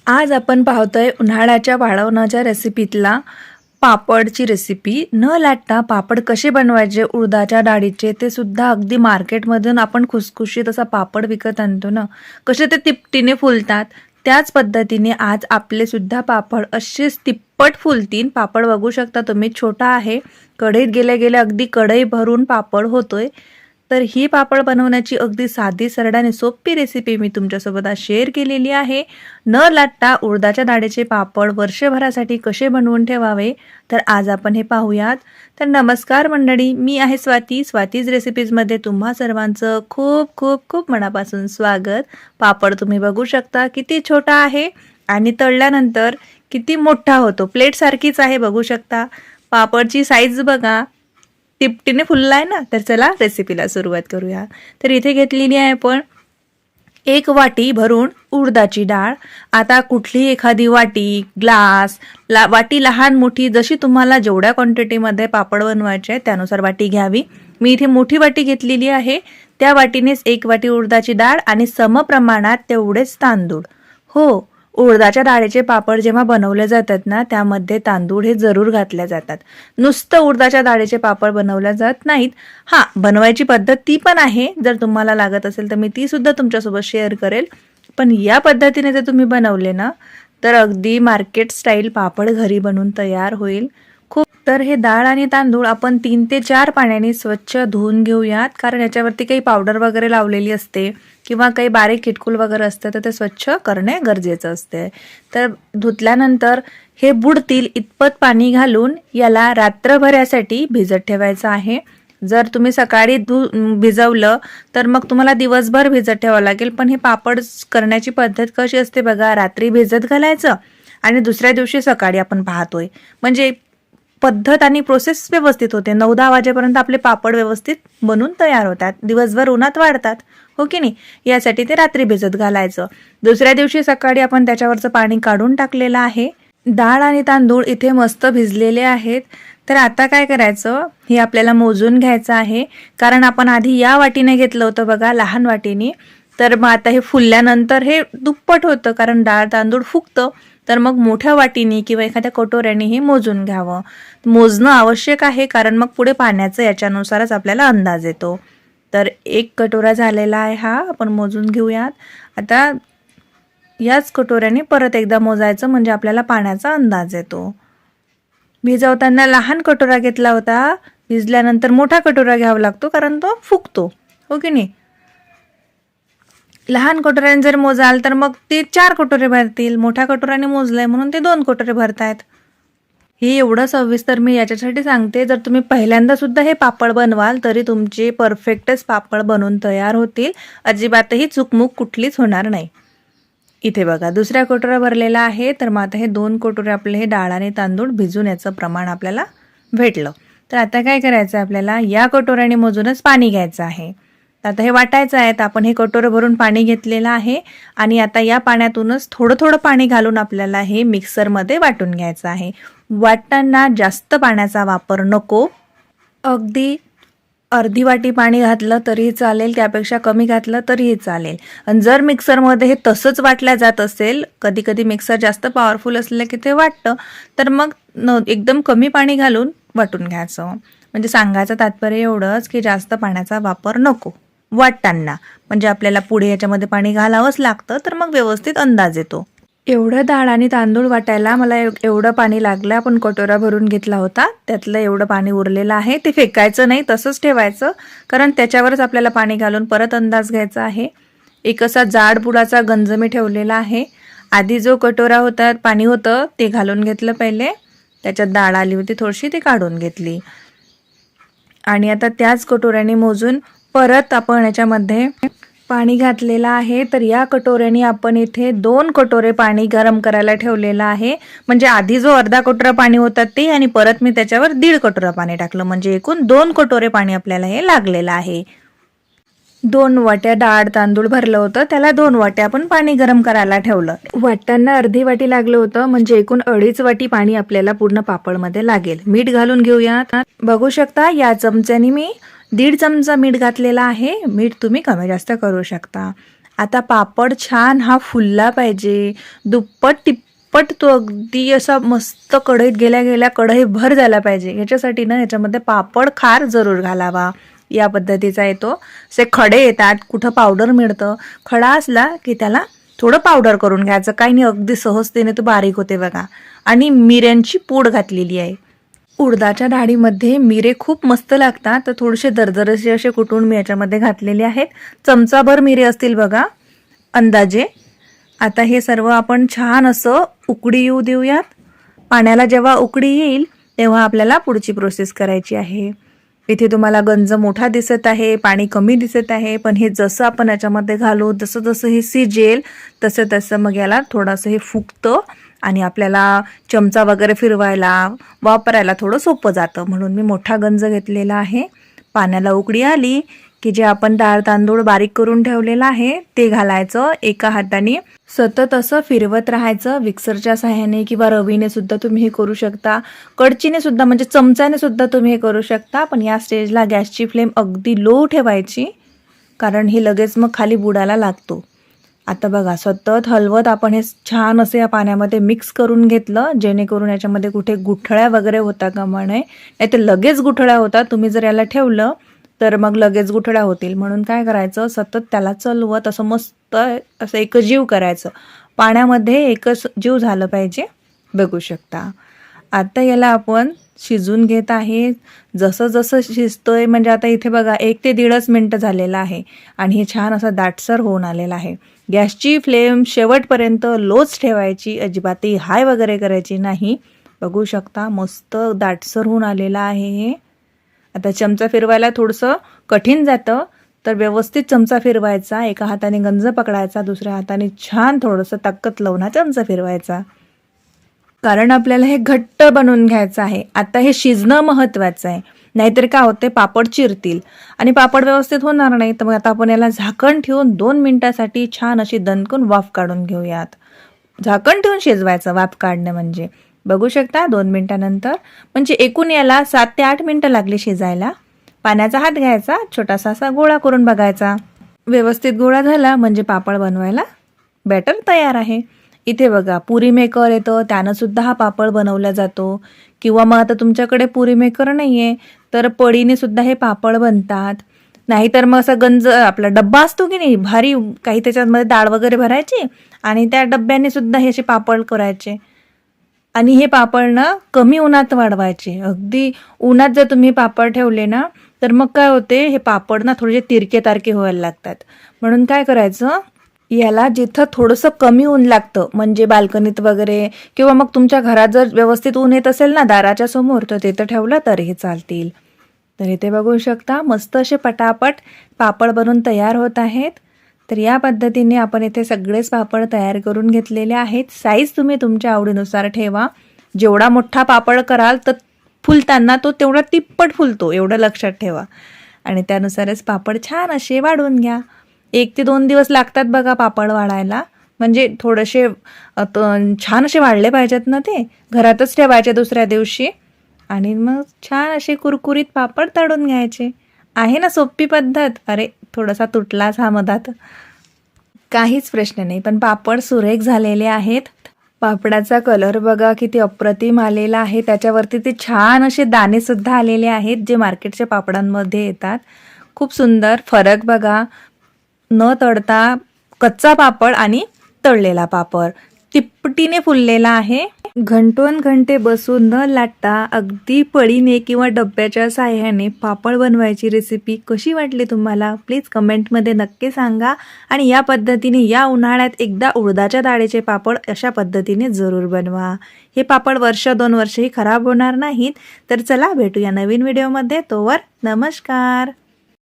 आज आपण पाहतोय उन्हाळ्याच्या वाळवणाच्या रेसिपीतला पापडची रेसिपी। न लाटता पापड कसे बनवायचे उडदाच्या डाळीचे, ते सुद्धा अगदी मार्केटमधून आपण खुसखुशीत असा पापड विकत आणतो ना, कसे ते तिपटीने फुलतात त्याच पद्धतीने आज आपले सुद्धा पापड असेच तिप्पट फुलतील। पापड बघू शकता तुम्ही, छोटा आहे, कढईत गेल्या गेल्या अगदी कढई भरून पापड होतोय। तर ही पापड बनवण्याची अगदी साधी सरळ आणि सोपी रेसिपी मी तुमच्यासोबत आज शेअर केलेली आहे। न लाटता उडदाच्या डाळीचे पापड वर्षभरासाठी कसे बनवून ठेवावे, तर आज आपण हे पाहूयात। तर नमस्कार मंडळी, मी आहे स्वातीज रेसिपीजमध्ये तुम्हा सर्वांचं खूप खूप खूप मनापासून स्वागत। पापड तुम्ही बघू शकता किती छोटा आहे आणि तळल्यानंतर किती मोठा होतो, प्लेट सारखीच आहे बघू शकता। पापडची साईज बघा, तिपटीने फुलला आहे ना। तर चला रेसिपीला सुरुवात करूया। तर इथे घेतलेली आहे आपण 1 वाटी भरून उडदाची डाळ। आता कुठली एखादी वाटी, ग्लास, वाटी लहान मोठी जशी तुम्हाला जेवढ्या क्वांटिटीमध्ये पापड बनवायचे आहे त्यानुसार वाटी घ्यावी। मी इथे मोठी वाटी घेतलेली आहे, त्या वाटीनेच 1 वाटी उडदाची डाळ आणि समप्रमाणात तेवढेच तांदूळ। हो, उडदाच्या डाळीचे पापड जेव्हा बनवले जातात ना, त्यामध्ये तांदूळ हे जरूर घातले जातात। नुसतं उडदाच्या डाळीचे पापड बनवले जात नाहीत। हां, बनवायची पद्धत ती पण आहे, जर तुम्हाला लागत असेल तर मी ती सुद्धा तुमच्यासोबत शेअर करेल। पण या पद्धतीने जर तुम्ही बनवले ना, तर अगदी मार्केट स्टाईल पापड घरी बनवून तयार होईल। तर हे डाळ आणि तांदूळ आपण 3 ते 4 पाण्याने स्वच्छ धुवून घेऊयात, कारण याच्यावरती काही पावडर वगैरे लावलेली असते किंवा काही बारीक किटकूल वगैरे असतं, तर ते स्वच्छ करणे गरजेचं असते। तर धुतल्यानंतर हे बुडतील इतपत पाणी घालून याला रात्रभरासाठी भिजत ठेवायचं आहे। जर तुम्ही सकाळी भिजवलं तर मग तुम्हाला दिवसभर भिजत ठेवावं लागेल। पण हे पापड करण्याची पद्धत कशी असते बघा, रात्री भिजत घालायचं आणि दुसऱ्या दिवशी सकाळी आपण पाहतोय, म्हणजे पद्धत आणि प्रोसेस व्यवस्थित होते। 9-10 वाजेपर्यंत आपले पापड व्यवस्थित बनून तयार होतात, दिवसभर उन्हात वाढतात, हो की नाही। यासाठी ते रात्री भिजत घालायचं। दुसऱ्या दिवशी सकाळी आपण त्याच्यावरचं पाणी काढून टाकलेलं आहे। डाळ आणि तांदूळ इथे मस्त भिजलेले आहेत। तर आता काय करायचं, हे आपल्याला मोजून घ्यायचं आहे, कारण आपण आधी या वाटीने घेतलं होतं बघा, लहान वाटीने। तर मग आता हे फुलल्यानंतर हे दुप्पट होतं, कारण डाळ तांदूळ फुगतं। तर मग मोठ्या वाटीने किंवा एखाद्या कटोऱ्याने हे मोजून घ्यावं। मोजणं आवश्यक आहे, कारण मग पुढे पाण्याचं याच्यानुसारच आपल्याला अंदाज येतो। तर 1 कटोरा झालेला आहे हा, आपण मोजून घेऊयात। आता याच कटोऱ्याने परत एकदा मोजायचं, म्हणजे आपल्याला पाण्याचा अंदाज येतो। भिजवताना लहान कटोरा घेतला होता, भिजल्यानंतर मोठा कटोरा घ्यावा लागतो, कारण तो फुगतो, हो की नाही। लहान कटोऱ्याने जर मोजाल तर मग ते 4 कटोरे भरतील, मोठ्या कटोऱ्याने मोजलंय म्हणून ते 2 कटोरे भरतायत। हे एवढं सविस्तर मी याच्यासाठी सांगते, जर तुम्ही पहिल्यांदा सुद्धा हे पापड बनवाल तरी तुमचे परफेक्टच पापड बनवून तयार होतील, अजिबातही चुकमुक कुठलीच होणार नाही। इथे बघा दुसऱ्या कटोरा भरलेला आहे। तर मग आता हे 2 कटोरे आपले हे डाळ आणि तांदूळ भिजून याचं प्रमाण आपल्याला भेटलं। तर आता काय करायचं, आपल्याला या कटोऱ्याने मोजूनच पाणी घ्यायचं आहे। आता हे वाटायचं आहे, तर आपण हे कटोरं भरून पाणी घेतलेलं आहे आणि आता या पाण्यातूनच थोडं थोडं पाणी घालून आपल्याला हे मिक्सरमध्ये वाटून घ्यायचं आहे। वाटताना जास्त पाण्याचा वापर नको, अगदी अर्धी वाटी पाणी घातलं तरीही चालेल, त्यापेक्षा कमी घातलं तरीही चालेल। आणि जर मिक्सरमध्ये हे तसंच वाटल्या जात असेल, कधी कधी मिक्सर जास्त पॉवरफुल असलं की ते वाटतं, तर मग एकदम कमी पाणी घालून वाटून घ्यायचं। म्हणजे सांगायचं तात्पर्य एवढंच की जास्त पाण्याचा वापर नको वाटताना, म्हणजे आपल्याला पुढे याच्यामध्ये पाणी घालावंच लागतं, तर मग व्यवस्थित अंदाज येतो। एवढं डाळ आणि तांदूळ वाटायला मला एवढं पाणी लागलं। आपण कटोरा भरून घेतला होता, त्यातलं एवढं पाणी उरलेलं आहे, ते फेकायचं नाही, तसंच ठेवायचं, कारण त्याच्यावरच आपल्याला पाणी घालून परत अंदाज घ्यायचा आहे। एक असा जाड बुडाचा गंज मी ठेवलेला आहे। आधी जो कटोरा होता पाणी होतं ते घालून घेतलं पहिले, त्याच्यात डाळ आली होती थोडीशी, ती काढून घेतली आणि आता त्याच कटोऱ्याने मोजून परत आपण याच्यामध्ये पाणी घातलेलं आहे। तर या कटोऱ्याने आपण इथे 2 कटोरे पाणी गरम करायला ठेवलेलं आहे, म्हणजे आधी जो अर्धा कटोरा पाणी होता ते आणि परत मी त्याच्यावर 1.5 कटोरा पाणी टाकलं, म्हणजे एकूण 2 कटोरे पाणी आपल्याला हे लागलेलं आहे। 2 वाट्या डाळ तांदूळ भरलं होतं, त्याला 2 वाट्या आपण पाणी गरम करायला ठेवलं। वाट्यांना अर्धी वाटी लागलं होतं, म्हणजे एकूण 2.5 वाटी पाणी आपल्याला पूर्ण पापडमध्ये लागेल। मीठ घालून घेऊयात। बघू शकता या चमच्याने मी 1.5 चमचा मीठ घातलेला आहे। मीठ तुम्ही कमी जास्त करू शकता। आता पापड छान हा फुलला पाहिजे, दुप्पट तिप्पट तो अगदी असा मस्त कढईत गेल्या गेल्या कढईभर झाला पाहिजे. याच्यासाठी ना याच्यामध्ये पापड खार जरूर घालावा. या पद्धतीचा येतो. असे खडे येतात, कुठं पावडर मिळतं. खडा असला की त्याला थोडं पावडर करून घ्यायचं, काही नाही अगदी सहजतेने तो बारीक होते बघा. आणि मिऱ्यांची पूड घातलेली आहे. उडदाच्या डाळीमध्ये मिरे खूप मस्त लागतात, तर थोडेसे दरदरसे असे कुटून मी याच्यामध्ये घातलेले आहेत. चमचाभर मिरे असतील बघा अंदाजे. आता हे सर्व आपण छान असं उकळी येऊ देऊयात. पाण्याला जेव्हा उकळी येईल तेव्हा आपल्याला पुढची प्रोसेस करायची आहे. इथे तुम्हाला गंज मोठा दिसत आहे, पाणी कमी दिसत आहे, पण हे जसं आपण याच्यामध्ये घालू जसं जसं हे शिजेल तसं तसं मग याला थोडंसं हे फुगतं आणि आपल्याला चमचा वगैरे फिरवायला वापरायला थोडं सोपं जातं. म्हणून मी मोठा गंज घेतलेला आहे. पाण्याला उकळी आली की जे आपण डाळ तांदूळ बारीक करून ठेवलेलं आहे ते घालायचं. एका हाताने सतत असं फिरवत राहायचं. मिक्सरच्या सहाय्याने किंवा रवीने सुद्धा तुम्ही हे करू शकता. कढचीने सुद्धा म्हणजे चमच्याने सुद्धा तुम्ही हे करू शकता. पण या स्टेजला गॅसची फ्लेम अगदी लो ठेवायची, कारण हे लगेच मग खाली बुडायला लागतो. आता बघा सतत हलवत आपण हे छान असे या पाण्यामध्ये मिक्स करून घेतलं, जेणेकरून याच्यामध्ये कुठे गुठळ्या वगैरे होता कामा नये. नाही तर लगेच गुठळ्या होतात. तुम्ही जर याला ठेवलं तर मग लगेच गुठळ्या होतील. म्हणून काय करायचं, सतत त्याला चलवत असं मस्त असं एकजीव करायचं. पाण्यामध्ये एकच जीव झालं पाहिजे. बघू शकता आता याला आपण शिजून घेत आहे. जसं जसं शिजतोय म्हणजे आता इथे बघा 1 ते 1.5 मिनटं झालेलं आहे आणि हे छान असं दाटसर होऊन आलेलं आहे. गॅसची फ्लेम शेवटपर्यंत लोच ठेवायची, अजिबातही हाय वगैरे करायची नाही. बघू शकता मस्त दाटसर होऊन आलेलं आहे हे. आता चमचा फिरवायला थोडंसं कठीण जातं, तर व्यवस्थित चमचा फिरवायचा. एका हाताने गंज पकडायचा, दुसऱ्या हाताने छान थोडंसं ताकद लावून हा चमचा फिरवायचा, कारण आपल्याला हे घट्ट बनवून घ्यायचं आहे. आता हे शिजणं महत्त्वाचं आहे, नाहीतर काय होते पापड चिरतील आणि पापड व्यवस्थित होणार नाही. तर मग आता आपण याला झाकण ठेवून 2 मिनिटासाठी छान अशी दणकून वाफ काढून घेऊयात. झाकण ठेवून शिजवायचं, वाफ काढणं म्हणजे. बघू शकता 2 मिनिटानंतर म्हणजे एकूण याला 7 ते 8 मिनिटं लागली शिजायला. पाण्याचा हात घ्यायचा, छोटासा असा गोळा करून बघायचा. व्यवस्थित गोळा झाला म्हणजे पापड बनवायला बॅटर तयार आहे. इथे बघा पुरी मेकर येतं, त्यानं सुद्धा हा पापड बनवला जातो. किंवा मग आता तुमच्याकडे पुरी मेकर नाही आहे तर पळीने सुद्धा हे पापड बनतात. नाहीतर मग असा गंज आपला डब्बा असतो की नाही भारी, काही त्याच्यामध्ये डाळ वगैरे भरायची आणि त्या डब्याने सुद्धा हे असे पापड करायचे. आणि हे पापड ना कमी उन्हात वाढवायचे. अगदी उन्हात जर तुम्ही पापड ठेवले ना तर मग काय होते, हे पापड ना थोडेसे तिरके तारके व्हायला लागतात. म्हणून काय करायचं, याला जिथं थोडंसं कमी ऊन लागतं म्हणजे बाल्कनीत वगैरे किंवा मग तुमच्या घरात जर व्यवस्थित ऊन येत असेल ना दाराच्या समोर, तर तिथं ठेवलं तर हे चालतील. तर इथे बघू शकता मस्त असे पटापट पापड बनून तयार होत आहेत. तर या पद्धतीने आपण इथे सगळेच पापड तयार करून घेतलेले आहेत. साईज तुम्ही तुमच्या आवडीनुसार ठेवा. जेवढा मोठा पापड कराल तर फुलताना तो तेवढा तिप्पट फुलतो, एवढं लक्षात ठेवा. आणि त्यानुसारच पापड छान असे वाढवून घ्या. 1 ते 2 दिवस लागतात बघा पापड वाढायला. म्हणजे थोडेसे छान असे वाढले पाहिजेत ना, ते घरातच ठेवायचे दुसऱ्या दिवशी आणि मग छान असे कुरकुरीत पापड तळून घ्यायचे. आहे ना सोपी पद्धत. अरे थोडासा तुटलाच हा मधात, काहीच प्रश्न नाही. पण पापड सुरेख झालेले आहेत. पापडाचा कलर बघा किती अप्रतिम आलेला आहे. त्याच्यावरती ते छान असे दाणे सुद्धा आलेले आहेत जे मार्केटच्या पापडांमध्ये येतात. खूप सुंदर फरक बघा. न तळता कच्चा पापड आणि तळलेला पापड तिप्पटीने फुललेला आहे. घंटोन घंटे बसून न लाटता अगदी पळीने किंवा डब्याच्या साह्याने पापड बनवायची रेसिपी कशी वाटली तुम्हाला, प्लीज कमेंटमध्ये नक्की सांगा. आणि या पद्धतीने या उन्हाळ्यात एकदा उडदाच्या डाळीचे पापड अशा पद्धतीने जरूर बनवा. हे पापड 1-2 वर्षही खराब होणार नाहीत. तर चला भेटूया नवीन व्हिडिओमध्ये. तोवर नमस्कार.